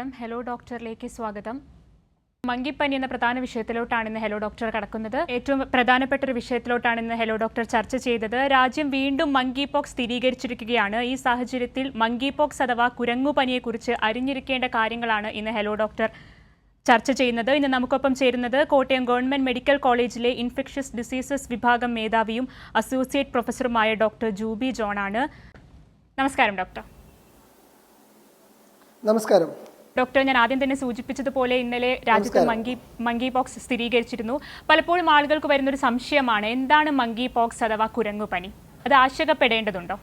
നമസ്കാരം. ഹലോ ഡോക്ടറിലേക്ക് സ്വാഗതം. മങ്കിപ്പനി എന്ന പ്രധാന വിഷയത്തിലോട്ടാണ് ഇന്ന് ഹലോ ഡോക്ടർ കടക്കുന്നത്. ഏറ്റവും പ്രധാനപ്പെട്ട ഒരു വിഷയത്തിലോട്ടാണ് ഇന്ന് ഹലോ ഡോക്ടർ ചർച്ച ചെയ്തത്. രാജ്യം വീണ്ടും മങ്കി പോക്സ് സ്ഥിരീകരിച്ചിരിക്കുകയാണ്. ഈ സാഹചര്യത്തിൽ മങ്കി പോക്സ് അഥവാ കുരങ്ങുപനിയെക്കുറിച്ച് അറിഞ്ഞിരിക്കേണ്ട കാര്യങ്ങളാണ് ഇന്ന് ഹലോ ഡോക്ടർ ചർച്ച ചെയ്യുന്നത്. ഇന്ന് നമുക്കൊപ്പം ചേരുന്നത് കോട്ടയം ഗവൺമെന്റ് മെഡിക്കൽ കോളേജിലെ ഇൻഫെക്ഷ്യസ് ഡിസീസസ് വിഭാഗം മേധാവിയും അസോസിയേറ്റ് പ്രൊഫസറുമായ ഡോക്ടർ ജൂബി ജോൺ ആണ്. നമസ്കാരം ഡോക്ടർ. നമസ്കാരം ഡോക്ടർ, ഞാൻ ആദ്യം തന്നെ സൂചിപ്പിച്ചതുപോലെ ഇന്നലെ രാജ്യത്ത് മങ്കി പോക്സ് സ്ഥിരീകരിച്ചിരുന്നു. പലപ്പോഴും ആളുകൾക്ക് വരുന്നൊരു സംശയമാണ്, എന്താണ് മങ്കി പോക്സ് അഥവാ കുരങ്ങുപനി? അത് ആശങ്കപ്പെടേണ്ടതുണ്ടോ?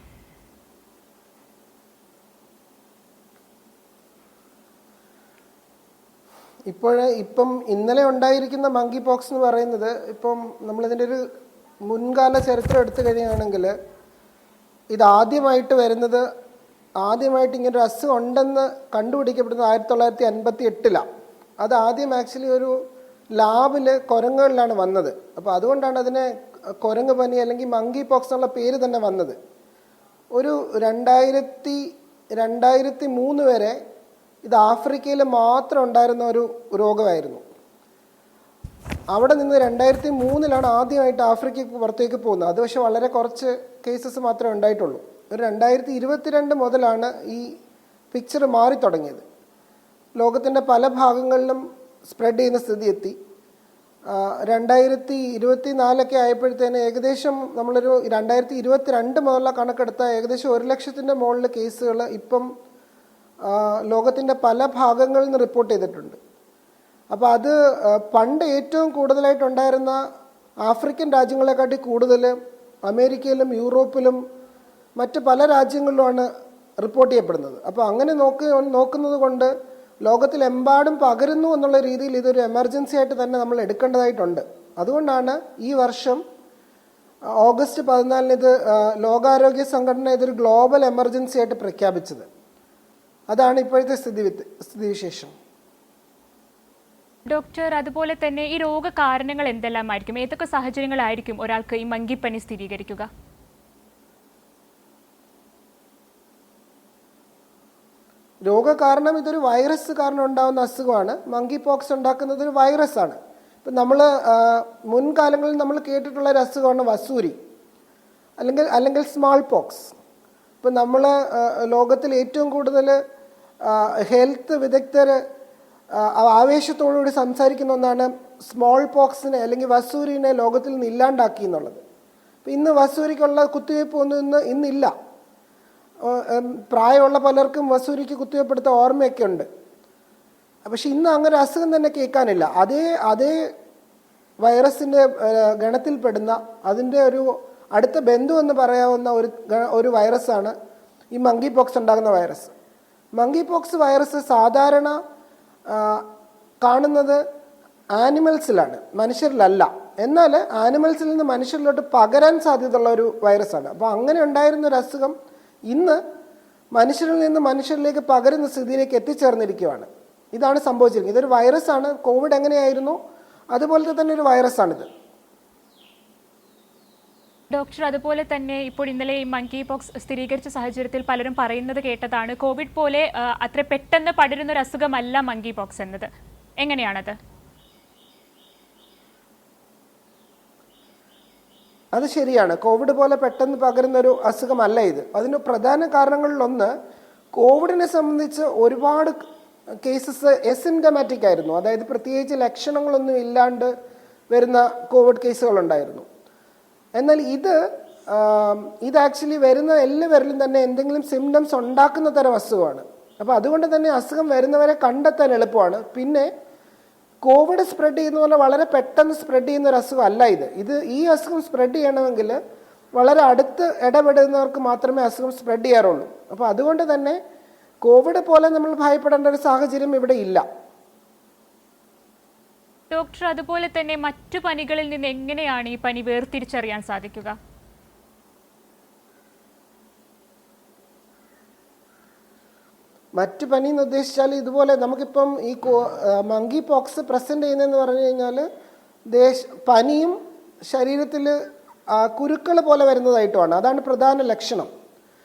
ഇപ്പം ഇന്നലെ ഉണ്ടായിരിക്കുന്ന മങ്കി പോക്സ് എന്ന് പറയുന്നത്, ഇപ്പം നമ്മളിതിൻ്റെ ഒരു മുൻകാല ചരിത്രം എടുത്തു കഴിയുകയാണെങ്കിൽ ഇത് ആദ്യമായിട്ട് ഇങ്ങനൊരു അസുഖം ഉണ്ടെന്ന് കണ്ടുപിടിക്കപ്പെടുന്നത് 1958 അത് ആദ്യം ആക്ച്വലി ഒരു ലാബിൽ കുരങ്ങുകളിലാണ് വന്നത്. അപ്പോൾ അതുകൊണ്ടാണ് അതിനെ കുരങ്ങ് പനി അല്ലെങ്കിൽ മങ്കി പോക്സ് എന്നുള്ള പേര് തന്നെ വന്നത്. ഒരു 2003 വരെ ഇത് ആഫ്രിക്കയിൽ മാത്രം ഉണ്ടായിരുന്ന ഒരു രോഗമായിരുന്നു. അവിടെ നിന്ന് 2003 ആദ്യമായിട്ട് ആഫ്രിക്കയ്ക്ക് പുറത്തേക്ക് പോകുന്നത്. അത് പക്ഷെ വളരെ കുറച്ച് കേസസ് മാത്രമേ ഉണ്ടായിട്ടുള്ളൂ. ഒരു 2022 മുതലാണ് ഈ പിക്ചർ മാറി തുടങ്ങിയത്. ലോകത്തിൻ്റെ പല ഭാഗങ്ങളിലും സ്പ്രെഡ് ചെയ്യുന്ന സ്ഥിതി എത്തി. 2024 ആയപ്പോഴത്തേന് ഏകദേശം നമ്മളൊരു 2022 മുതലുള്ള കണക്കെടുത്ത ഏകദേശം 1 ലക്ഷത്തിൻ്റെ മുകളിൽ കേസുകൾ ഇപ്പം ലോകത്തിൻ്റെ പല ഭാഗങ്ങളിൽ നിന്ന് റിപ്പോർട്ട് ചെയ്തിട്ടുണ്ട്. അപ്പോൾ അത് പണ്ട് ഏറ്റവും കൂടുതലായിട്ടുണ്ടായിരുന്ന ആഫ്രിക്കൻ രാജ്യങ്ങളെക്കാട്ടി കൂടുതൽ അമേരിക്കയിലും യൂറോപ്പിലും മറ്റ് പല രാജ്യങ്ങളിലുമാണ് റിപ്പോർട്ട് ചെയ്യപ്പെടുന്നത്. അപ്പോൾ അങ്ങനെ നോക്കുന്നത് കൊണ്ട് ലോകത്തിലെമ്പാടും പകരുന്നു എന്നുള്ള രീതിയിൽ ഇതൊരു എമർജൻസി ആയിട്ട് തന്നെ നമ്മൾ എടുക്കേണ്ടതായിട്ടുണ്ട്. അതുകൊണ്ടാണ് ഈ വർഷം ഓഗസ്റ്റ് 14 ഇത് ലോകാരോഗ്യ സംഘടന ഇതൊരു ഗ്ലോബൽ എമർജൻസി ആയിട്ട് പ്രഖ്യാപിച്ചത്. അതാണ് ഇപ്പോഴത്തെ സ്ഥിതിവിശേഷം. ഡോക്ടർ, അതുപോലെ തന്നെ ഈ രോഗകാരണങ്ങൾ എന്തെല്ലാമായിരിക്കും? ഏതൊക്കെ സാഹചര്യങ്ങളായിരിക്കും ഒരാൾക്ക് ഈ മങ്കിപ്പനി സ്ഥിരീകരിക്കുക? രോഗകാരണം ഇതൊരു വൈറസ് കാരണം ഉണ്ടാകുന്ന അസുഖമാണ്. മങ്കി പോക്സ് ഉണ്ടാക്കുന്നത് ഒരു വൈറസാണ്. ഇപ്പം നമ്മൾ മുൻകാലങ്ങളിൽ നമ്മൾ കേട്ടിട്ടുള്ള ഒരു അസുഖമാണ് വസൂരി അല്ലെങ്കിൽ സ്മാൾ പോക്സ്. ഇപ്പം നമ്മൾ ലോകത്തിൽ ഏറ്റവും കൂടുതൽ ഹെൽത്ത് വിദഗ്ധർ ആവേശത്തോടുകൂടി സംസാരിക്കുന്ന ഒന്നാണ് സ്മോൾ പോക്സിനെ അല്ലെങ്കിൽ വസൂരിനെ ലോകത്തിൽ നിന്ന് ഇല്ലാണ്ടാക്കി എന്നുള്ളത്. അപ്പം ഇന്ന് വസൂരിക്കുള്ള കുത്തിവയ്പ്പ് ഒന്നും ഇന്നില്ല. പ്രായമുള്ള പലർക്കും വസൂരിക്ക് കുത്തിവയ്പ്പെടുത്ത ഓർമ്മയൊക്കെ ഉണ്ട്. പക്ഷെ ഇന്ന് അങ്ങനെ അസുഖം തന്നെ കേൾക്കാനില്ല. അതേ വൈറസിൻ്റെ ഗണത്തിൽപ്പെടുന്ന അതിൻ്റെ ഒരു അടുത്ത ബന്ധു എന്ന് പറയാവുന്ന ഒരു വൈറസാണ് ഈ മങ്കി പോക്സ് ഉണ്ടാകുന്ന വൈറസ്. മങ്കി പോക്സ് വൈറസ് സാധാരണ കാണുന്നത് ആനിമൽസിലാണ്, മനുഷ്യരിലല്ല. എന്നാൽ ആനിമൽസിൽ നിന്ന് മനുഷ്യരിലോട്ട് പകരാൻ സാധ്യതയുള്ള ഒരു വൈറസാണ്. അപ്പോൾ അങ്ങനെ ഉണ്ടായിരുന്ന ഒരു അസുഖം ഇന്ന് മനുഷ്യരിൽ നിന്ന് മനുഷ്യരിലേക്ക് പകരുന്ന സ്ഥിതിയിലേക്ക് എത്തിച്ചേർന്നിരിക്കുകയാണ്. ഇതാണ് സംഭവിച്ചിരിക്കുന്നത്. ഇതൊരു വൈറസാണ്. കോവിഡ് എങ്ങനെയായിരുന്നു അതുപോലത്തെ തന്നെ ഒരു വൈറസാണിത്. ഡോക്ടർ, അതുപോലെ തന്നെ ഇപ്പോൾ ഇന്നലെ ഈ മങ്കി പോക്സ് സ്ഥിരീകരിച്ച സാഹചര്യത്തിൽ പലരും പറയുന്നത് കേട്ടതാണ്, കോവിഡ് പോലെ അത്ര പെട്ടെന്ന് പടരുന്ന ഒരു അസുഖമല്ല മങ്കി പോക്സ് എന്നത്. എങ്ങനെയാണത്? അത് ശരിയാണ്. കോവിഡ് പോലെ പെട്ടെന്ന് പകരുന്നൊരു അസുഖമല്ല ഇത്. അതിന് പ്രധാന കാരണങ്ങളിലൊന്ന്, കോവിഡിനെ സംബന്ധിച്ച് ഒരുപാട് കേസസ് എസിംറ്റമാറ്റിക് ആയിരുന്നു. അതായത് പ്രത്യേകിച്ച് ലക്ഷണങ്ങളൊന്നും ഇല്ലാണ്ട് വരുന്ന കോവിഡ് കേസുകളുണ്ടായിരുന്നു. എന്നാൽ ഇത് ആക്ച്വലി വരുന്ന എല്ലാവരിലും തന്നെ എന്തെങ്കിലും സിംറ്റംസ് ഉണ്ടാക്കുന്ന തരം അസുഖമാണ്. അപ്പോൾ അതുകൊണ്ട് തന്നെ അസുഖം വരുന്നവരെ കണ്ടെത്താൻ എളുപ്പമാണ്. പിന്നെ കോവിഡ് സ്പ്രെഡ് ചെയ്യുന്ന പോലെ വളരെ പെട്ടെന്ന് സ്പ്രെഡ് ചെയ്യുന്ന ഒരു അസുഖം അല്ല ഇത്. ഈ അസുഖം സ്പ്രെഡ് ചെയ്യണമെങ്കിൽ വളരെ അടുത്ത് ഇടപെടുന്നവർക്ക് മാത്രമേ അസുഖം സ്പ്രെഡ് ചെയ്യാറുള്ളൂ. അപ്പോൾ അതുകൊണ്ട് തന്നെ കോവിഡ് പോലെ നമ്മൾ ഭയപ്പെടേണ്ട ഒരു സാഹചര്യം ഇവിടെ ഇല്ല. ഡോക്ടർ, അതുപോലെ തന്നെ മറ്റു പനികളിൽ നിന്ന് എങ്ങനെയാണ് ഈ പനി വേർതിരിച്ചറിയാൻ സാധിക്കുക? മറ്റു പനി എന്ന് ഉദ്ദേശിച്ചാൽ ഇതുപോലെ നമുക്കിപ്പം ഈ മങ്കി പോക്സ് പ്രസൻറ്റ് ചെയ്യുന്നതെന്ന് പറഞ്ഞു കഴിഞ്ഞാൽ പനിയും ശരീരത്തിൽ കുരുക്കൾ പോലെ വരുന്നതായിട്ടുമാണ്. അതാണ് പ്രധാന ലക്ഷണം.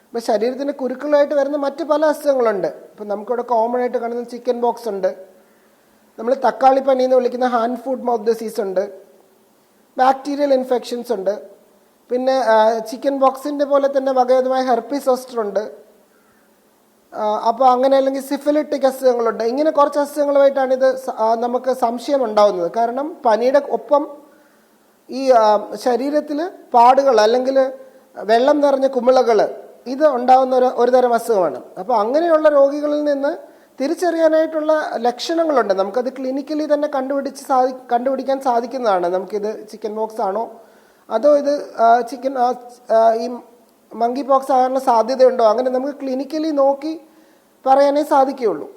ഇപ്പോൾ ശരീരത്തിന് കുരുക്കളായിട്ട് വരുന്ന മറ്റ് പല അസുഖങ്ങളുണ്ട്. ഇപ്പം നമുക്കിവിടെ കോമൺ ആയിട്ട് കാണുന്ന ചിക്കൻ ബോക്സ് ഉണ്ട്, നമ്മൾ തക്കാളിപ്പനി എന്ന് വിളിക്കുന്ന ഹാൻഡ് ഫുഡ് മൗത്ത് ഡിസീസ് ഉണ്ട്, ബാക്ടീരിയൽ ഇൻഫെക്ഷൻസ് ഉണ്ട്, പിന്നെ ചിക്കൻ ബോക്സിൻ്റെ പോലെ തന്നെ വകഭേദമായ ഹെർപ്പി സോസ്റ്റർ ഉണ്ട്. അപ്പോൾ അങ്ങനെ അല്ലെങ്കിൽ സിഫിലിറ്റിക് അസുഖങ്ങളുണ്ട്. ഇങ്ങനെ കുറച്ച് അസുഖങ്ങളുമായിട്ടാണ് ഇത് നമുക്ക് സംശയം ഉണ്ടാവുന്നത്. കാരണം പനിയുടെ ഒപ്പം ഈ ശരീരത്തിൽ പാടുകൾ അല്ലെങ്കിൽ വെള്ളം നിറഞ്ഞ കുമിളകൾ ഇത് ഉണ്ടാകുന്ന ഒരു തരം അസുഖമാണ്. അപ്പോൾ അങ്ങനെയുള്ള രോഗികളിൽ നിന്ന് തിരിച്ചറിയാനായിട്ടുള്ള ലക്ഷണങ്ങളുണ്ട്. നമുക്കത് ക്ലിനിക്കലി തന്നെ കണ്ടുപിടിക്കാൻ സാധിക്കുന്നതാണ്. നമുക്കിത് ചിക്കൻ ബോക്സ് ആണോ അതോ ഇത് ഈ മങ്കി പോക്സ് ആകാനുള്ള സാധ്യതയുണ്ടോ, അങ്ങനെ നമുക്ക് ക്ലിനിക്കലി നോക്കി പറയാനേ സാധിക്കുകയുള്ളൂ.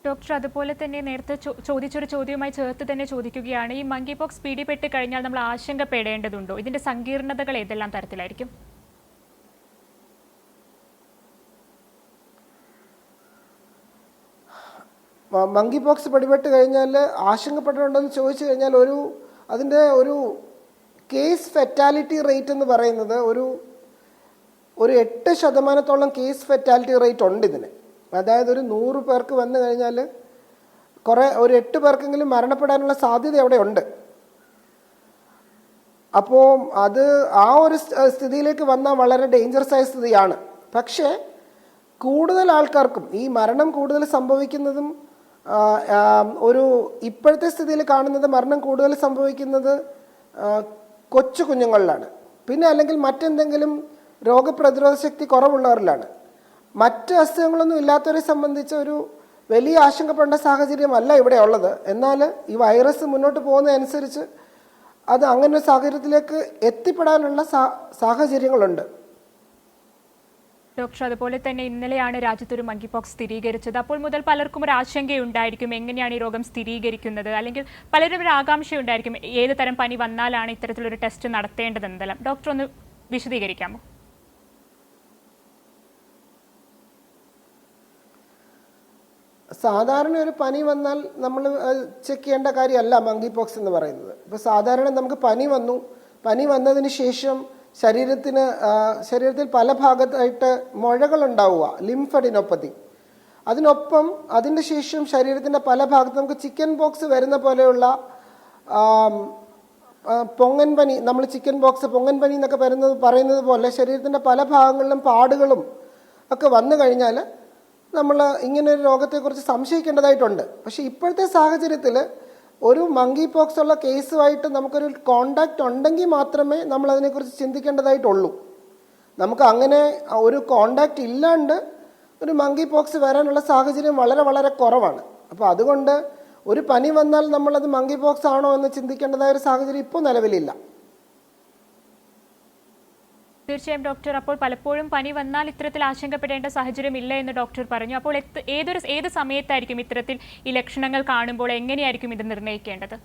ഡോക്ടർ, അതുപോലെ തന്നെ നേരത്തെ ചോദിച്ചൊരു ചോദ്യവുമായി ചേർത്ത് തന്നെ ചോദിക്കുകയാണ്, ഈ മങ്കി പോക്സ് പിടിപെട്ട് കഴിഞ്ഞാൽ നമ്മൾ ആശങ്കപ്പെടേണ്ടതുണ്ടോ? ഇതിന്റെ സങ്കീർണതകൾ ഏതെല്ലാം തരത്തിലായിരിക്കും? മങ്കി പോക്സ് പിടിപെട്ട് കഴിഞ്ഞാൽ ആശങ്കപ്പെടേണ്ടതെന്ന് ചോദിച്ചു കഴിഞ്ഞാൽ അതിൻ്റെ ഒരു കേസ് ഫെറ്റാലിറ്റി റേറ്റ് എന്ന് പറയുന്നത് ഒരു 8% കേസ് ഫെറ്റാലിറ്റി റേറ്റ് ഉണ്ട് ഇതിന്. അതായത് ഒരു 100 പേർക്ക് വന്നു കഴിഞ്ഞാൽ ഒരു 8 പേർക്കെങ്കിലും മരണപ്പെടാനുള്ള സാധ്യത അവിടെ ഉണ്ട്. അപ്പോൾ അത് ആ ഒരു സ്ഥിതിയിലേക്ക് വന്നാൽ വളരെ ഡേഞ്ചറസ് ആയ സ്ഥിതിയാണ്. പക്ഷേ കൂടുതൽ ആൾക്കാർക്കും ഈ മരണം കൂടുതൽ സംഭവിക്കുന്നതും ഇപ്പോഴത്തെ സ്ഥിതിയിൽ കാണുന്നത് മരണം കൂടുതൽ സംഭവിക്കുന്നത് കൊച്ചു കുഞ്ഞുങ്ങളിലാണ്, പിന്നെ അല്ലെങ്കിൽ മറ്റെന്തെങ്കിലും രോഗപ്രതിരോധ ശക്തി കുറവുള്ളവരിലാണ്. മറ്റ് അസുഖങ്ങളൊന്നും ഇല്ലാത്തവരെ സംബന്ധിച്ച് ഒരു വലിയ ആശങ്കപ്പെടേണ്ട സാഹചര്യമല്ല ഇവിടെ ഉള്ളത്. എന്നാൽ ഈ വൈറസ് മുന്നോട്ട് പോകുന്നതനുസരിച്ച് അത് അങ്ങനെ ഒരു സാഹചര്യത്തിലേക്ക് എത്തിപ്പെടാനുള്ള സാഹചര്യങ്ങളുണ്ട്. ഡോക്ടർ, അതുപോലെ തന്നെ ഇന്നലെയാണ് രാജ്യത്തൊരു മങ്കി പോക്സ് സ്ഥിരീകരിച്ചത്. അപ്പോൾ മുതൽ പലർക്കും ഒരു ആശങ്കയുണ്ടായിരിക്കും, എങ്ങനെയാണ് ഈ രോഗം സ്ഥിരീകരിക്കുന്നത്, അല്ലെങ്കിൽ പലരും ഒരു ആകാംക്ഷയുണ്ടായിരിക്കും ഏത് തരം പനി വന്നാലാണ് ഇത്തരത്തിലൊരു ടെസ്റ്റ് നടത്തേണ്ടതെന്നെല്ലാം. ഡോക്ടർ ഒന്ന് വിശദീകരിക്കാമോ? സാധാരണ ഒരു പനി വന്നാൽ നമ്മൾ ചെക്ക് ചെയ്യേണ്ട കാര്യമല്ല മങ്കി പോക്സ് എന്ന് പറയുന്നത്. ഇപ്പോൾ സാധാരണ നമുക്ക് പനി വന്നതിന് ശേഷം ശരീരത്തിൽ പല ഭാഗത്തായിട്ട് മുഴകൾ ഉണ്ടാവുക, ലിംഫഡിനോപ്പതി. അതിനൊപ്പം അതിന് ശേഷം ശരീരത്തിൻ്റെ പല ഭാഗത്ത് നമുക്ക് ചിക്കൻ ബോക്സ് വരുന്ന പോലെയുള്ള പൊങ്ങൻ പനി, നമ്മൾ ചിക്കൻ ബോക്സ് പൊങ്ങൻ പനി എന്നൊക്കെ പറയുന്നത് പോലെ ശരീരത്തിൻ്റെ പല ഭാഗങ്ങളിലും പാടുകളും ഒക്കെ വന്നു കഴിഞ്ഞാൽ നമ്മൾ ഇങ്ങനെ ഒരു രോഗത്തെക്കുറിച്ച് സംശയിക്കേണ്ടതായിട്ടുണ്ട്. പക്ഷേ ഇപ്പോഴത്തെ സാഹചര്യത്തിൽ ഒരു മങ്കി പോക്സ് ഉള്ള കേസുമായിട്ട് നമുക്കൊരു കോണ്ടാക്റ്റ് ഉണ്ടെങ്കിൽ മാത്രമേ നമ്മൾ അതിനെക്കുറിച്ച് ചിന്തിക്കേണ്ടതായിട്ടുള്ളൂ. നമുക്ക് അങ്ങനെ ഒരു കോണ്ടാക്റ്റ് ഇല്ലാണ്ട് ഒരു മങ്കി പോക്സ് വരാനുള്ള സാഹചര്യം വളരെ വളരെ കുറവാണ്. അപ്പോൾ അതുകൊണ്ട് ഒരു പനി വന്നാൽ നമ്മളത് മങ്കി പോക്സ് ആണോ എന്ന് ചിന്തിക്കേണ്ടതായ ഒരു സാഹചര്യം ഇപ്പോൾ നിലവിലില്ല. തീർച്ചയായും ഡോക്ടർ, അപ്പോൾ പലപ്പോഴും പനി വന്നാൽ ഇത്തരത്തിൽ ആശങ്കപ്പെടേണ്ട സാഹചര്യം ഇല്ല എന്ന് ഡോക്ടർ പറഞ്ഞു. അപ്പോൾ ഏത് സമയത്തായിരിക്കും ഇത്തരത്തിൽ ഈ ലക്ഷണങ്ങൾ കാണുമ്പോൾ എങ്ങനെയായിരിക്കും ഇത് നിർണ്ണയിക്കേണ്ടത്?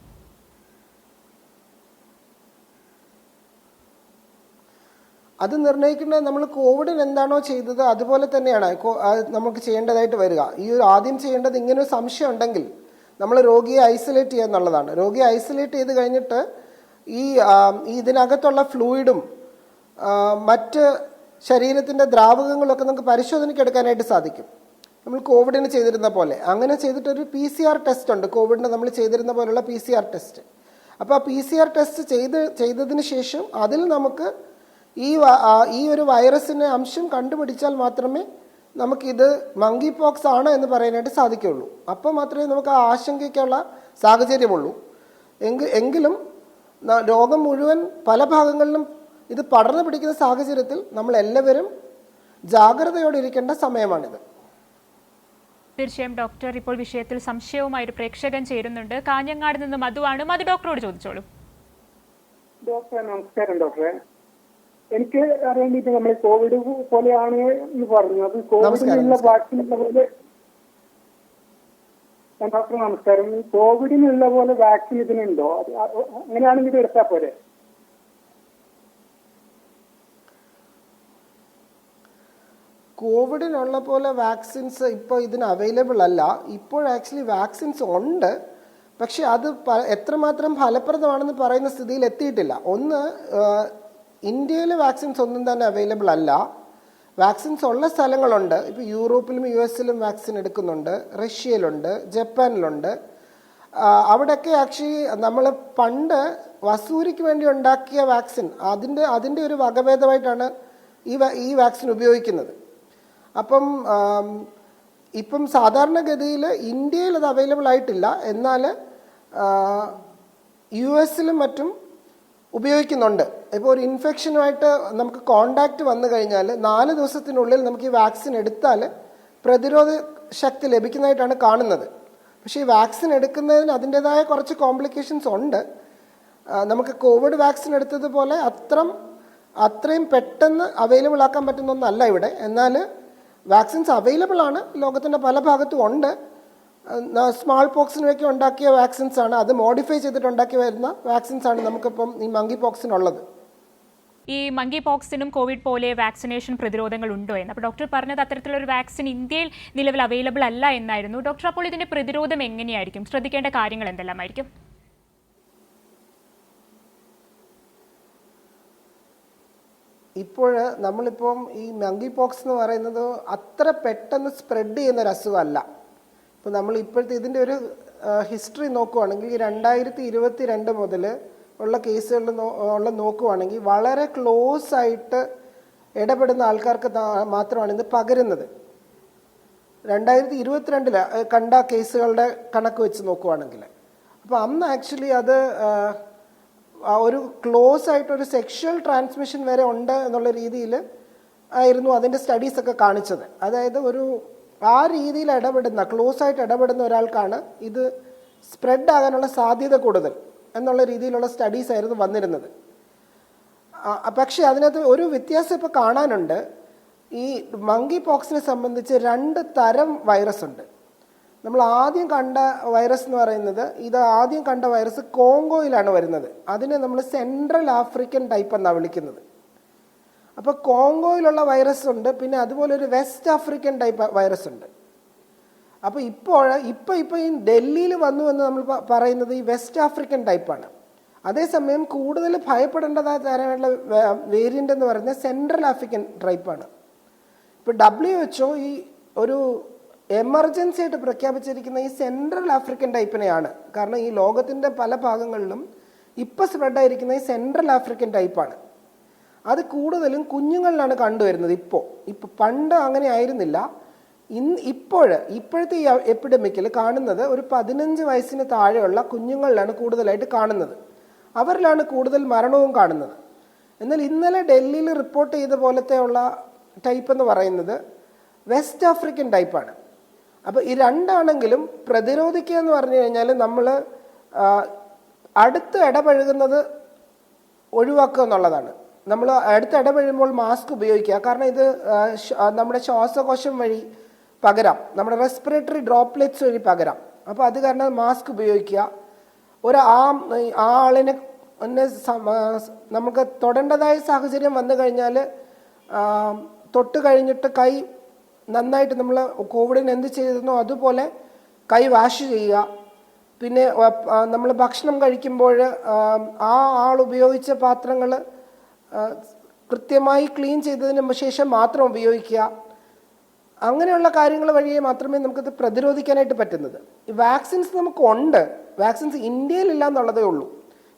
അത് നിർണ്ണയിക്കേണ്ടത് നമ്മൾ കോവിഡിന് എന്താണോ ചെയ്തത് അതുപോലെ തന്നെയാണ് നമുക്ക് ചെയ്യേണ്ടതായിട്ട് വരിക. ആദ്യം ചെയ്യേണ്ടത് ഇങ്ങനൊരു സംശയം ഉണ്ടെങ്കിൽ നമ്മൾ രോഗിയെ ഐസൊലേറ്റ് ചെയ്യുക എന്നുള്ളതാണ്. രോഗിയെ ഐസൊലേറ്റ് ചെയ്ത് കഴിഞ്ഞിട്ട് ഇതിനകത്തുള്ള ഫ്ലൂയിഡും മറ്റ് ശരീരത്തിൻ്റെ ദ്രാവകങ്ങളൊക്കെ നമുക്ക് പരിശോധനയ്ക്ക് എടുക്കാനായിട്ട് സാധിക്കും, നമ്മൾ കോവിഡിന് ചെയ്തിരുന്ന പോലെ. അങ്ങനെ ചെയ്തിട്ടൊരു PCR ടെസ്റ്റ് ഉണ്ട്, കോവിഡിന് നമ്മൾ ചെയ്തിരുന്ന പോലുള്ള PCR ടെസ്റ്റ്. അപ്പോൾ ആ PCR ടെസ്റ്റ് ചെയ്തതിന് ശേഷം അതിൽ നമുക്ക് ഈ ഒരു വൈറസിൻ്റെ അംശം കണ്ടുപിടിച്ചാൽ മാത്രമേ നമുക്കിത് മങ്കി പോക്സ് ആണ് എന്ന് പറയാനായിട്ട് സാധിക്കുകയുള്ളൂ. അപ്പോൾ മാത്രമേ നമുക്ക് ആ ആശങ്കയ്ക്കുള്ള സാഹചര്യമുള്ളൂ. എങ്കിലും രോഗം മുഴുവൻ പല ഭാഗങ്ങളിലും ഇത് പടർന്നു പിടിക്കുന്ന സാഹചര്യത്തിൽ നമ്മൾ എല്ലാവരും ജാഗ്രതയോടെ ഇരിക്കേണ്ട സമയമാണിത്. തീർച്ചയായും ഡോക്ടർ, ഇപ്പോൾ വിഷയത്തിൽ സംശയവുമായി ഒരു പ്രേക്ഷകൻ ചേരുന്നുണ്ട്. കാഞ്ഞങ്ങാട് നിന്ന് മധുവാണ്. മധു ഡോക്ടറോട് ചോദിച്ചോളൂ. ഡോക്ടർ നമസ്കാരം. ഡോക്ടറെ, എനിക്ക് അറിയേണ്ടിട്ട് നമ്മൾ കോവിഡ് പോലെയാണ് എന്ന് പറഞ്ഞു. അത് കോവിഡിനുള്ള വാക്സിൻ പോലെ ഡോക്ടർ നമസ്കാരം, കോവിഡിനുള്ള പോലെ വാക്സിൻ ഇതിനുണ്ടോ? അങ്ങനെയാണെങ്കിൽ ഇത് എടുത്താൽ പോലെ. കോവിഡിനുള്ള പോലെ വാക്സിൻസ് ഇപ്പോൾ ഇതിന് അവൈലബിൾ അല്ല. ഇപ്പോൾ ആക്ച്വലി വാക്സിൻസ് ഉണ്ട്, പക്ഷെ അത് എത്രമാത്രം ഫലപ്രദമാണെന്ന് പറയുന്ന സ്ഥിതിയിൽ എത്തിയിട്ടില്ല. ഒന്ന്, ഇന്ത്യയിൽ വാക്സിൻസ് ഒന്നും തന്നെ അവൈലബിൾ അല്ല. വാക്സിൻസ് ഉള്ള സ്ഥലങ്ങളുണ്ട്. ഇപ്പോൾ യൂറോപ്പിലും US-ലും വാക്സിൻ എടുക്കുന്നുണ്ട്, റഷ്യയിലുണ്ട്, ജപ്പാനിലുണ്ട്. അവിടെയൊക്കെ ആക്ച്വലി നമ്മൾ പണ്ട് വസൂരിക്ക് വേണ്ടി ഉണ്ടാക്കിയ വാക്സിൻ അതിൻ്റെ ഒരു വകഭേദമായിട്ടാണ് ഈ വാക്സിൻ ഉപയോഗിക്കുന്നത്. അപ്പം ഇപ്പം സാധാരണഗതിയിൽ ഇന്ത്യയിൽ അത് അവൈലബിൾ ആയിട്ടില്ല. എന്നാൽ US-ലും മറ്റും ഉപയോഗിക്കുന്നുണ്ട്. ഇപ്പോൾ ഒരു ഇൻഫെക്ഷനുമായിട്ട് നമുക്ക് കോണ്ടാക്റ്റ് വന്നു കഴിഞ്ഞാൽ 4 ദിവസത്തിനുള്ളിൽ നമുക്ക് ഈ വാക്സിൻ എടുത്താൽ പ്രതിരോധ ശക്തി ലഭിക്കുന്നതായിട്ടാണ് കാണുന്നത്. പക്ഷേ ഈ വാക്സിൻ എടുക്കുന്നതിന് അതിൻ്റെതായ കുറച്ച് കോംപ്ലിക്കേഷൻസ് ഉണ്ട്. നമുക്ക് കോവിഡ് വാക്സിൻ എടുത്തതുപോലെ അത്രയും പെട്ടെന്ന് അവൈലബിൾ ആക്കാൻ പറ്റുന്ന ഒന്നല്ല ഇവിടെ. എന്നാൽ വാക്സിൻസ് അവൈലബിൾ ആണ്, ലോകത്തിൻ്റെ പല ഭാഗത്തും ഉണ്ട്. സ്മാൾ പോക്സിനൊക്കെ ഉണ്ടാക്കിയ വാക്സിൻസ് ആണ്, അത് മോഡിഫൈ ചെയ്തിട്ടുണ്ടാക്കി വരുന്ന വാക്സിൻസ് ആണ് നമുക്കിപ്പം ഈ മങ്കി പോക്സിനുള്ളത്. ഈ മങ്കി പോക്സിനും കോവിഡ് പോലെ വാക്സിനേഷൻ പ്രതിരോധങ്ങൾ ഉണ്ടോ എന്ന് അപ്പോൾ ഡോക്ടർ പറഞ്ഞത് അത്തരത്തിലൊരു വാക്സിൻ ഇന്ത്യയിൽ നിലവിൽ അവൈലബിൾ അല്ല എന്നായിരുന്നു. ഡോക്ടർ, അപ്പോൾ ഇതിന്റെ പ്രതിരോധം എങ്ങനെയായിരിക്കും? ശ്രദ്ധിക്കേണ്ട കാര്യങ്ങൾ എന്തെല്ലാമായിരിക്കും? ഇപ്പോൾ നമ്മളിപ്പം ഈ മങ്കി പോക്സ് എന്ന് പറയുന്നത് അത്ര പെട്ടെന്ന് സ്പ്രെഡ് ചെയ്യുന്ന ഒരു അസുഖമല്ല. ഇപ്പോൾ നമ്മൾ ഇപ്പോഴത്തെ ഇതിൻ്റെ ഒരു ഹിസ്റ്ററി നോക്കുവാണെങ്കിൽ 2022 മുതൽ ഉള്ള കേസുകളിൽ നോക്കുവാണെങ്കിൽ വളരെ ക്ലോസ് ആയിട്ട് ഇടപെടുന്ന ആൾക്കാർക്ക് മാത്രമാണ് ഇത് പകരുന്നത്. 2022 കണ്ട കേസുകളുടെ കണക്ക് വെച്ച് നോക്കുവാണെങ്കിൽ അപ്പോൾ അന്ന് ആക്ച്വലി അത് ഒരു ക്ലോസ് ആയിട്ടൊരു സെക്ഷൽ ട്രാൻസ്മിഷൻ വരെ ഉണ്ട് എന്നുള്ള രീതിയിൽ ആയിരുന്നു അതിൻ്റെ സ്റ്റഡീസൊക്കെ കാണിച്ചത്. അതായത് ആ രീതിയിൽ ക്ലോസ് ആയിട്ട് ഇടപെടുന്ന ഒരാൾക്കാണ് ഇത് സ്പ്രെഡ് ആകാനുള്ള സാധ്യത കൂടുതൽ എന്നുള്ള രീതിയിലുള്ള സ്റ്റഡീസ് ആയിരുന്നു വന്നിരുന്നത്. പക്ഷേ അതിനകത്ത് ഒരു വ്യത്യാസം ഇപ്പോൾ കാണാനുണ്ട്. ഈ മങ്കി പോക്സിനെ സംബന്ധിച്ച് 2 തരം വൈറസ് ഉണ്ട്. നമ്മൾ ആദ്യം കണ്ട വൈറസ് എന്ന് പറയുന്നത് ആദ്യം കണ്ട വൈറസ് കോങ്കോയിലാണ് വരുന്നത്. അതിനെ നമ്മൾ സെൻട്രൽ ആഫ്രിക്കൻ ടൈപ്പ് എന്നാണ് വിളിക്കുന്നത്. അപ്പോൾ കോങ്കോയിലുള്ള വൈറസ് ഉണ്ട്, പിന്നെ അതുപോലെ ഒരു വെസ്റ്റ് ആഫ്രിക്കൻ ടൈപ്പ് വൈറസ് ഉണ്ട്. അപ്പോൾ ഇപ്പോൾ ഈ ഡൽഹിയിൽ വന്നു എന്ന് നമ്മൾ പറയുന്നത് ഈ വെസ്റ്റ് ആഫ്രിക്കൻ ടൈപ്പാണ്. അതേസമയം കൂടുതൽ ഭയപ്പെടേണ്ടതായ തരമുള്ള വേരിയൻ്റ് എന്ന് പറയുന്നത് സെൻട്രൽ ആഫ്രിക്കൻ ടൈപ്പാണ്. ഇപ്പോൾ WHO ഈ ഒരു എമർജൻസി ആയിട്ട് പ്രഖ്യാപിച്ചിരിക്കുന്ന ഈ സെൻട്രൽ ആഫ്രിക്കൻ ടൈപ്പിനെയാണ്. കാരണം ഈ ലോകത്തിൻ്റെ പല ഭാഗങ്ങളിലും ഇപ്പോൾ സ്പ്രെഡായിരിക്കുന്ന ഈ സെൻട്രൽ ആഫ്രിക്കൻ ടൈപ്പാണ്. അത് കൂടുതലും കുഞ്ഞുങ്ങളിലാണ് കണ്ടുവരുന്നത്. ഇപ്പോൾ പണ്ട് അങ്ങനെ ആയിരുന്നില്ല. ഇപ്പോഴത്തെ ഈ എപ്പിഡമിക്കിൽ കാണുന്നത് ഒരു 15 വയസ്സിന് താഴെയുള്ള കുഞ്ഞുങ്ങളിലാണ് കൂടുതലായിട്ട് കാണുന്നത്. അവരിലാണ് കൂടുതൽ മരണവും കാണുന്നത്. എന്നാൽ ഇന്നലെ ഡൽഹിയിൽ റിപ്പോർട്ട് ചെയ്ത പോലത്തെയുള്ള ടൈപ്പ് എന്ന് പറയുന്നത് വെസ്റ്റ് ആഫ്രിക്കൻ ടൈപ്പാണ്. അപ്പോൾ ഈ രണ്ടാണെങ്കിലും പ്രതിരോധിക്കുക എന്ന് പറഞ്ഞു കഴിഞ്ഞാൽ നമ്മൾ അടുത്ത് ഇടപഴകുന്നത് ഒഴിവാക്കുക എന്നുള്ളതാണ്. നമ്മൾ അടുത്ത് ഇടപഴകുമ്പോൾ മാസ്ക് ഉപയോഗിക്കുക. കാരണം ഇത് നമ്മുടെ ശ്വാസകോശം വഴി പകരാം, നമ്മുടെ റെസ്പിറേറ്ററി ഡ്രോപ്ലെറ്റ്സ് വഴി പകരാം. അപ്പോൾ അത് കാരണം മാസ്ക് ഉപയോഗിക്കുക. ആ ആളിനെ നമുക്ക് തൊടേണ്ടതായ സാഹചര്യം വന്നു കഴിഞ്ഞാൽ തൊട്ട് കഴിഞ്ഞിട്ട് കൈ നന്നായിട്ട് നമ്മൾ കോവിഡിന് എന്ത് ചെയ്തിരുന്നോ അതുപോലെ കൈ വാഷ് ചെയ്യുക. പിന്നെ നമ്മൾ ഭക്ഷണം കഴിക്കുമ്പോൾ ആ ആൾ ഉപയോഗിച്ച പാത്രങ്ങൾ കൃത്യമായി ക്ലീൻ ചെയ്തതിന് ശേഷം മാത്രം ഉപയോഗിക്കുക. അങ്ങനെയുള്ള കാര്യങ്ങൾ വഴിയേ മാത്രമേ നമുക്കത് പ്രതിരോധിക്കാനായിട്ട് പറ്റുന്നത്. ഈ വാക്സിൻസ് നമുക്കുണ്ട്, വാക്സിൻസ് ഇന്ത്യയിലില്ല എന്നുള്ളതേ ഉള്ളൂ.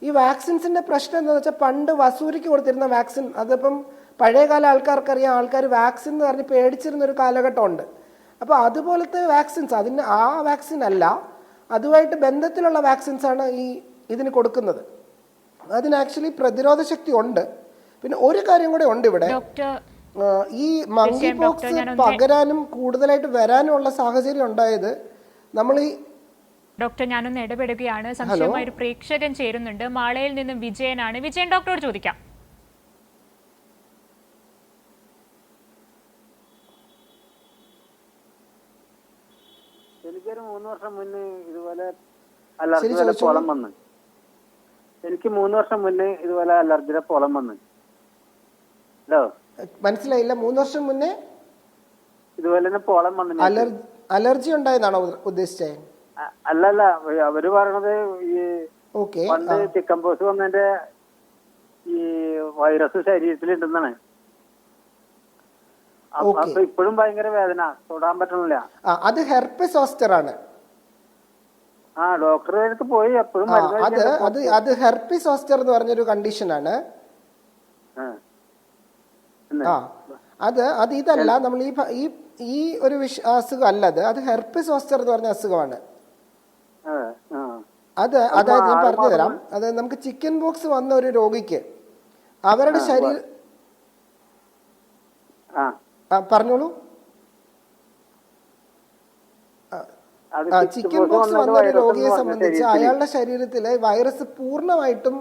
ഈ വാക്സിൻസിൻ്റെ പ്രശ്നം എന്താണെന്ന് വെച്ചാൽ പണ്ട് വസൂരിക്ക് കൊടുത്തിരുന്ന വാക്സിൻ, അതിപ്പം പഴയകാല ആൾക്കാർക്കറിയാം, ആൾക്കാർ വാക്സിൻ എന്ന് പറഞ്ഞ് പേടിച്ചിരുന്നൊരു കാലഘട്ടമുണ്ട്. അപ്പോൾ അതുപോലത്തെ വാക്സിൻസ് ആ വാക്സിൻ അല്ല, അതുമായിട്ട് ബന്ധത്തിലുള്ള വാക്സിൻസാണ് ഇതിന് കൊടുക്കുന്നത്. അതിന് ആക്ച്വലി പ്രതിരോധ ശക്തി ഉണ്ട്. പിന്നെ ഒരു കാര്യം കൂടെ ഉണ്ട് ഇവിടെ, ഈ മങ്കി പോക്സ് പകരാനും കൂടുതലായിട്ട് വരാനുമുള്ള സാഹചര്യം ഉണ്ടായത് നമ്മൾ ഡോക്ടർ ഞാനൊന്ന് ഇടപെടുകയാണ്. സംശയമായ ഒരു പ്രേക്ഷകൻ ചേരുന്നുണ്ട്. മാളയിൽ നിന്നും വിജയനാണ്. വിജയൻ, ഡോക്ടറോട് ചോദിക്കാം. എനിക്കൊരു 3 വർഷം മുന്നേ ഇതുപോലെ അലർജിയുടെ പോളം വന്നു. എനിക്ക് 3 വർഷം മുന്നേ ഇതുപോലെ അലർജിയുടെ പോളം വന്നു. ഹലോ, മനസ്സിലായില്ല? 3 വർഷം മുന്നേ ഇതുപോലെ പോളം വന്നു. അലർജി ഉണ്ടായെന്നാണോ ഉദ്ദേശിച്ചത്? അല്ലല്ല, അവര് പറയണത് ഈ പണ്ട് ചിക്കൻ പോക്സ് വന്നതിന്റെ ഈ വൈറസ് ശരീരത്തിലുണ്ടെന്നാണ്. Okay. അപ്പൊ ഇപ്പോഴും ഭയങ്കര വേദന, തൊടാൻ പറ്റണില്ല. അത് ഹെർപ്പിസ് സോസ്റ്റർ ആണ്. ഡോക്ടറെ അടുത്ത് പോയി എപ്പോഴും അത് ഹെർപ്പിസ് സോസ്റ്റർ എന്ന് പറഞ്ഞൊരു കണ്ടീഷനാണ്. അത് ഇതല്ല, നമ്മൾ ഈ ഒരു അസുഖം അല്ലത്. അത് ഹെർപ്പിസ് സോസ്റ്റർ എന്ന് പറഞ്ഞ അസുഖമാണ്. അതായത് ഞാൻ പറഞ്ഞു തരാം. അത് നമുക്ക് ചിക്കൻ ബോക്സ് വന്ന ഒരു രോഗിക്ക് അവരുടെ ശരീരം പറഞ്ഞോളൂ. ചിക്കൻ ബോക്സ് വന്ന ഒരു രോഗിയെ സംബന്ധിച്ച് അയാളുടെ ശരീരത്തിലെ വൈറസ് പൂർണ്ണമായിട്ടും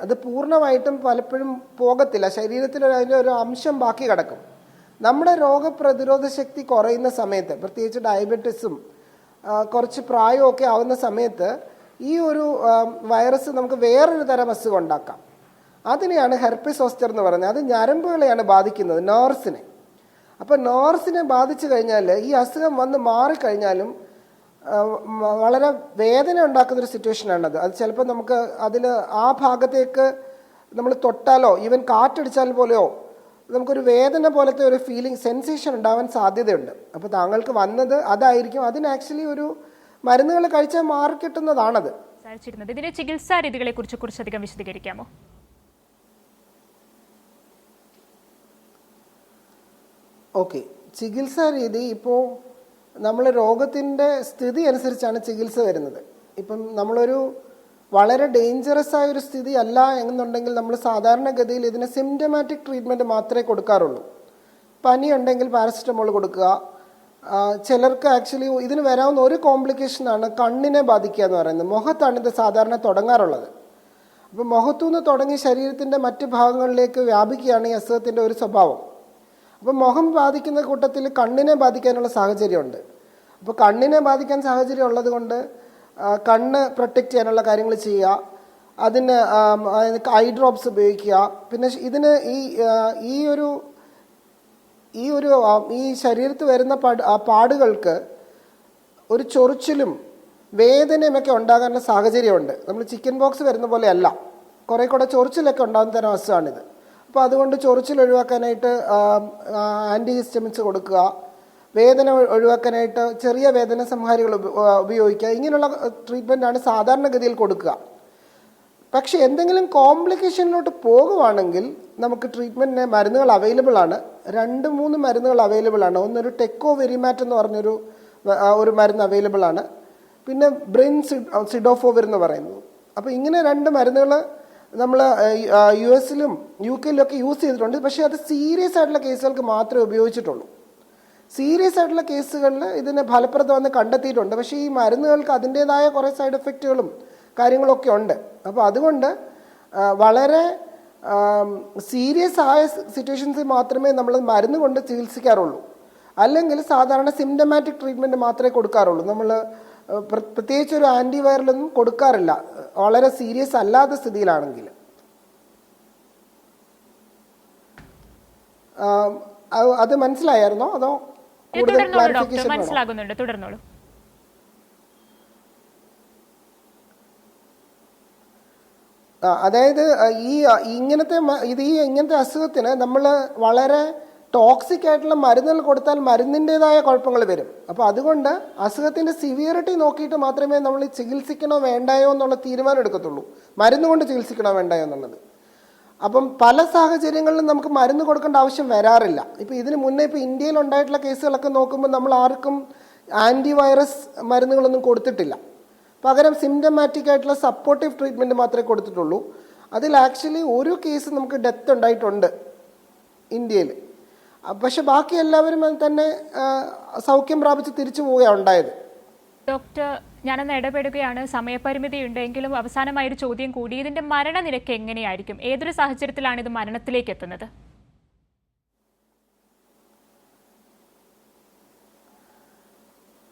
അത് പൂർണ്ണമായിട്ടും പലപ്പോഴും പോകത്തില്ല. ശരീരത്തിൽ അതിൻ്റെ ഒരു അംശം ബാക്കി കിടക്കും. നമ്മുടെ രോഗപ്രതിരോധ ശക്തി കുറയുന്ന സമയത്ത്, പ്രത്യേകിച്ച് ഡയബറ്റിസും കുറച്ച് പ്രായമൊക്കെ ആവുന്ന സമയത്ത് ഈ ഒരു വൈറസ് നമുക്ക് വേറൊരു തരം അസുഖം ഉണ്ടാക്കാം. അതിനെയാണ് ഹെർപ്പിസ് സോസ്റ്റർ എന്ന് പറയുന്നത്. അത് ഞരമ്പുകളെയാണ് ബാധിക്കുന്നത്, നേർവ്സിനെ. അപ്പോൾ നേർവ്സിനെ ബാധിച്ചു കഴിഞ്ഞാൽ ഈ അസുഖം വന്ന് മാറിക്കഴിഞ്ഞാലും വളരെ വേദന ഉണ്ടാക്കുന്നൊരു സിറ്റുവേഷനാണത്. അത് ചിലപ്പോൾ നമുക്ക് ആ ഭാഗത്തേക്ക് നമ്മൾ തൊട്ടാലോ ഈവൻ കാറ്റടിച്ചാൽ പോലെയോ നമുക്കൊരു വേദന പോലത്തെ ഒരു ഫീലിംഗ്, സെൻസേഷൻ ഉണ്ടാവാൻ സാധ്യതയുണ്ട്. അപ്പോൾ താങ്കൾക്ക് വന്നത് അതായിരിക്കും. അതിന് ആക്ച്വലി ഒരു മരുന്നുകൾ കഴിച്ചാൽ മാറിക്കിട്ടുന്നതാണത്. ഇതിന്റെ ചികിത്സാ രീതികളെ കുറിച്ച് കുറച്ചധികം വിശദീകരിക്കാമോ? ഓക്കെ, ചികിത്സാ രീതി ഇപ്പോൾ നമ്മൾ രോഗത്തിൻ്റെ സ്ഥിതി അനുസരിച്ചാണ് ചികിത്സ വരുന്നത്. ഇപ്പം നമ്മളൊരു വളരെ ഡേഞ്ചറസ് ആയ ഒരു സ്ഥിതി അല്ല എന്നുണ്ടെങ്കിൽ നമ്മൾ സാധാരണഗതിയിൽ ഇതിന് സിംറ്റമാറ്റിക് ട്രീറ്റ്മെൻറ്റ് മാത്രമേ കൊടുക്കാറുള്ളൂ. പനി ഉണ്ടെങ്കിൽ പാരസിറ്റമോൾ കൊടുക്കുക. ചിലർക്ക് ആക്ച്വലി ഇതിന് വരാവുന്ന ഒരു കോംപ്ലിക്കേഷനാണ് കണ്ണിനെ ബാധിക്കുക എന്ന് പറയുന്നത്. മുഖത്താണ് ഇത് സാധാരണ തുടങ്ങാറുള്ളത്. അപ്പോൾ മുഖത്തുനിന്ന് തുടങ്ങി ശരീരത്തിൻ്റെ മറ്റ് ഭാഗങ്ങളിലേക്ക് വ്യാപിക്കുകയാണ് ഈ അസുഖത്തിൻ്റെ ഒരു സ്വഭാവം. അപ്പോൾ മുഖം ബാധിക്കുന്ന കൂട്ടത്തിൽ കണ്ണിനെ ബാധിക്കാനുള്ള സാഹചര്യമുണ്ട്. അപ്പോൾ കണ്ണിനെ ബാധിക്കാൻ സാഹചര്യം ഉള്ളത് കൊണ്ട് കണ്ണ് പ്രൊട്ടക്റ്റ് ചെയ്യാനുള്ള കാര്യങ്ങൾ ചെയ്യുക. അതിന് ഐ ഡ്രോപ്സ് ഉപയോഗിക്കുക. പിന്നെ ഇതിന് ഈ ശരീരത്ത് വരുന്ന പാടുകൾക്ക് ഒരു ചൊറിച്ചിലും വേദനയുമൊക്കെ ഉണ്ടാകാനുള്ള സാഹചര്യമുണ്ട്. നമ്മൾ ചിക്കൻ ബോക്സ് വരുന്ന പോലെയല്ല, കുറേ കൂടെ ചൊറിച്ചിലൊക്കെ ഉണ്ടാകുന്ന തരം അസുഖമാണിത്. അപ്പോൾ അതുകൊണ്ട് ചൊറിച്ചിൽ ഒഴിവാക്കാനായിട്ട് ആൻറ്റിഹിസ്റ്റമിൻസ് കൊടുക്കുക. വേദന ഒഴിവാക്കാനായിട്ട് ചെറിയ വേദന സംഹാരികൾ ഉപയോഗിക്കുക. ഇങ്ങനെയുള്ള ട്രീറ്റ്മെൻറ്റാണ് സാധാരണഗതിയിൽ കൊടുക്കുക. പക്ഷെ എന്തെങ്കിലും കോംപ്ലിക്കേഷനിലോട്ട് പോകുവാണെങ്കിൽ നമുക്ക് ട്രീറ്റ്മെൻറ്റിന് മരുന്നുകൾ അവൈലബിൾ ആണ്. 2-3 മരുന്നുകൾ അവൈലബിൾ ആണ്. ഒന്നൊരു ടെക്കോവെരിമാറ്റ് എന്ന് പറഞ്ഞൊരു മരുന്ന് അവൈലബിൾ ആണ്. പിന്നെ ബ്രെയിൻ സിഡോഫോവിർ എന്ന് പറയുന്നത്. അപ്പോൾ ഇങ്ങനെ 2 മരുന്നുകൾ നമ്മൾ US-ലും UK-ലും ഒക്കെ യൂസ് ചെയ്തിട്ടുണ്ട്. പക്ഷേ അത് സീരിയസ് ആയിട്ടുള്ള കേസുകൾക്ക് മാത്രമേ ഉപയോഗിച്ചിട്ടുള്ളൂ. സീരിയസ് ആയിട്ടുള്ള കേസുകളിൽ ഇതിന് ഫലപ്രദമെന്ന് കണ്ടെത്തിയിട്ടുണ്ട്. പക്ഷേ ഈ മരുന്നുകൾക്ക് അതിൻ്റേതായ കുറേ സൈഡ് എഫക്റ്റുകളും കാര്യങ്ങളൊക്കെ ഉണ്ട്. അപ്പോൾ അതുകൊണ്ട് വളരെ സീരിയസ് ആയ സിറ്റുവേഷൻസിൽ മാത്രമേ നമ്മൾ മരുന്ന് കൊണ്ട് ചികിത്സിക്കാറുള്ളൂ. അല്ലെങ്കിൽ സാധാരണ സിംറ്റമാറ്റിക് ട്രീറ്റ്മെൻറ്റ് മാത്രമേ കൊടുക്കാറുള്ളൂ. നമ്മൾ പ്രത്യേകിച്ച് ഒരു ആൻറ്റിവൈറലൊന്നും കൊടുക്കാറില്ല വളരെ സീരിയസ് അല്ലാത്ത സ്ഥിതിയിലാണെങ്കിൽ. അത് മനസ്സിലായിരുന്നോ അതോ കൂടുതൽ ക്ലാരിഫിക്കേഷൻ? മനസ്സിലാകുന്നുണ്ട്, തുടർന്നോളൂ. അതായത് ഇങ്ങനത്തെ അസുഖത്തിന് നമ്മൾ വളരെ ടോക്സിക് ആയിട്ടുള്ള മരുന്നുകൾ കൊടുത്താൽ മരുന്നിൻ്റെതായ കുഴപ്പങ്ങൾ വരും. അപ്പോൾ അതുകൊണ്ട് അസുഖത്തിൻ്റെ സിവിയറിറ്റി നോക്കിയിട്ട് മാത്രമേ നമ്മൾ ചികിത്സിക്കണോ വേണ്ടായോ എന്നുള്ള തീരുമാനം എടുക്കത്തുള്ളൂ. മരുന്ന് കൊണ്ട് ചികിത്സിക്കണോ വേണ്ടായോ എന്നുള്ളത്. അപ്പം പല സാഹചര്യങ്ങളിലും നമുക്ക് മരുന്ന് കൊടുക്കേണ്ട ആവശ്യം വരാറില്ല. ഇപ്പോൾ ഇതിന് മുന്നേ ഇന്ത്യയിൽ ഉണ്ടായിട്ടുള്ള കേസുകളൊക്കെ നോക്കുമ്പോൾ നമ്മൾ ആർക്കും ആൻറ്റിവൈറസ് മരുന്നുകളൊന്നും കൊടുത്തിട്ടില്ല. പകരം സിംറ്റമാറ്റിക് ആയിട്ടുള്ള സപ്പോർട്ടീവ് ട്രീറ്റ്മെൻറ്റ് മാത്രമേ കൊടുത്തിട്ടുള്ളൂ. അതിൽ ആക്ച്വലി ഒരു കേസ് നമുക്ക് ഡെത്ത് ഉണ്ടായിട്ടുണ്ട് ഇന്ത്യയിൽ. പക്ഷെ ബാക്കി എല്ലാവരും തന്നെ സൗഖ്യം പ്രാപിച്ച് തിരിച്ചു പോവുകയാണ് ഉണ്ടായത്. ഡോക്ടർ, ഞാനൊന്ന് ഇടപെടുകയാണ്, സമയപരിമിതി ഉണ്ടെങ്കിലും അവസാനമായൊരു ചോദ്യം കൂടി. ഇതിന്റെ മരണനിരക്ക് എങ്ങനെയായിരിക്കും? ഏതൊരു സാഹചര്യത്തിലാണ് ഇത് മരണത്തിലേക്ക് എത്തുന്നത്?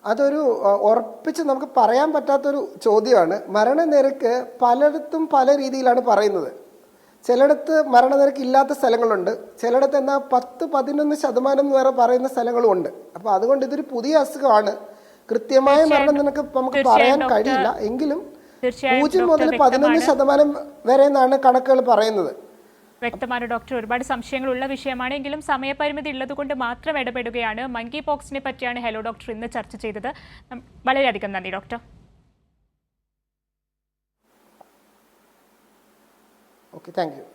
അതൊരു ഉറപ്പിച്ച് നമുക്ക് പറയാൻ പറ്റാത്തൊരു ചോദ്യമാണ്. മരണനിരക്ക് പലയിടത്തും പല രീതിയിലാണ് പറയുന്നത്. ചിലയിടത്ത് മരണനിരക്ക് ഇല്ലാത്ത സ്ഥലങ്ങളുണ്ട്, ചിലയിടത്ത് എന്നാൽ 10-11% വരെ പറയുന്ന സ്ഥലങ്ങളും ഉണ്ട്. അപ്പോൾ അതുകൊണ്ട് ഇതൊരു പുതിയ അസുഖമാണ്. കൃത്യമായ മരണനിരക്ക് നമുക്ക് പറയാൻ കഴിയില്ല. എങ്കിലും തീർച്ചയായും 0 ഡോക്ടർ മുതൽ 11% വരെ എന്നാണ് കണക്കുകൾ പറയുന്നത്. വ്യക്തമാണ് ഡോക്ടർ. ഒരുപാട് സംശയങ്ങളുള്ള വിഷയമാണ്, എങ്കിലും സമയപരിമിതി ഉള്ളതുകൊണ്ട് മാത്രം ഇടപെടുകയാണ്. മങ്കി പോക്സിനെ പറ്റിയാണ് ഹലോ ഡോക്ടർ ഇന്ന് ചർച്ച ചെയ്തത്. വളരെയധികം നന്ദി doctor. Okay, thank you.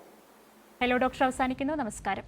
Hello doctor അവസാനിക്കുന്നു. നമസ്കാരം.